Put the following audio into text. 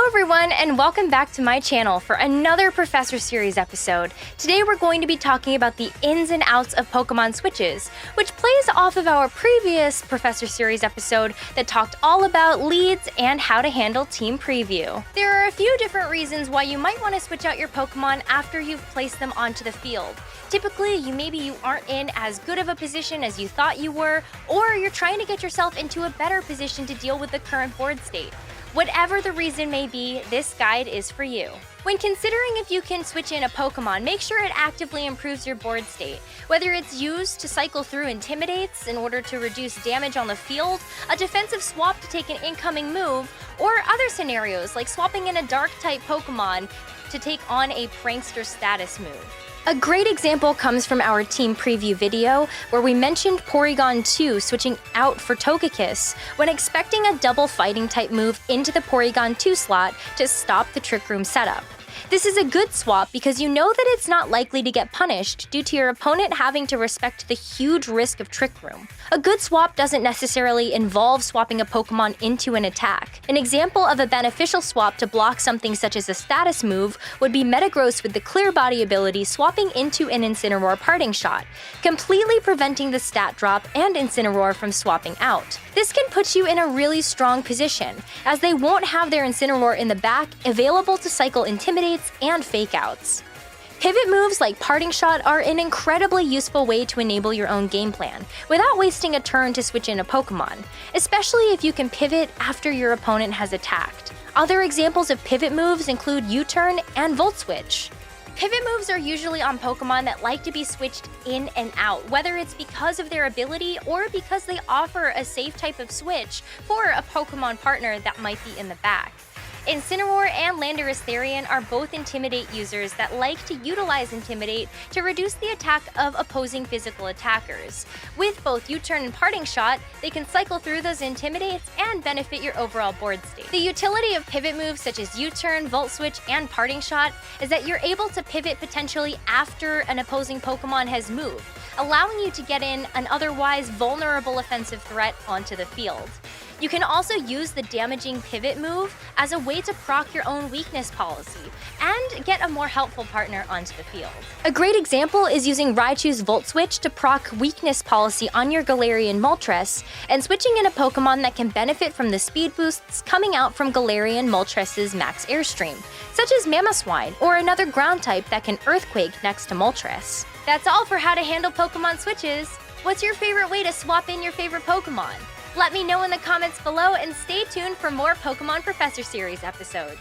everyone, and welcome back to my channel for another Professor Series episode. Today we're going to be talking about the ins and outs of Pokemon switches, which plays off of our previous Professor Series episode that talked all about leads and how to handle team preview. There are a few different reasons why you might want to switch out your Pokemon after you've placed them onto the field. Typically, maybe you aren't in as good of a position as you thought you were, or you're trying to get yourself into a better position to deal with the current board state. Whatever the reason may be, this guide is for you. When considering if you can switch in a Pokemon, make sure it actively improves your board state. Whether it's used to cycle through Intimidates in order to reduce damage on the field, a defensive swap to take an incoming move, or other scenarios like swapping in a Dark-type Pokemon to take on a Prankster status move. A great example comes from our team preview video, where we mentioned Porygon 2 switching out for Togekiss when expecting a double fighting type move into the Porygon 2 slot to stop the Trick Room setup. This is a good swap because you know that it's not likely to get punished due to your opponent having to respect the huge risk of Trick Room. A good swap doesn't necessarily involve swapping a Pokemon into an attack. An example of a beneficial swap to block something such as a status move would be Metagross with the Clear Body ability swapping into an Incineroar Parting Shot, completely preventing the stat drop and Incineroar from swapping out. This can put you in a really strong position, as they won't have their Incineroar in the back available to cycle Intimidates and Fake Outs. Pivot moves like Parting Shot are an incredibly useful way to enable your own game plan, without wasting a turn to switch in a Pokemon, especially if you can pivot after your opponent has attacked. Other examples of pivot moves include U-Turn and Volt Switch. Pivot moves are usually on Pokemon that like to be switched in and out, whether it's because of their ability or because they offer a safe type of switch for a Pokemon partner that might be in the back. Incineroar and Landorus Therian are both Intimidate users that like to utilize Intimidate to reduce the attack of opposing physical attackers. With both U-Turn and Parting Shot, they can cycle through those Intimidates and benefit your overall board state. The utility of pivot moves such as U-Turn, Volt Switch, and Parting Shot is that you're able to pivot potentially after an opposing Pokemon has moved, allowing you to get in an otherwise vulnerable offensive threat onto the field. You can also use the damaging pivot move as a way to proc your own weakness policy and get a more helpful partner onto the field. A great example is using Raichu's Volt Switch to proc weakness policy on your Galarian Moltres and switching in a Pokemon that can benefit from the speed boosts coming out from Galarian Moltres' Max Airstream, such as Mamoswine or another ground type that can Earthquake next to Moltres. That's all for how to handle Pokemon switches. What's your favorite way to swap in your favorite Pokemon? Let me know in the comments below and stay tuned for more Pokemon Professor Series episodes.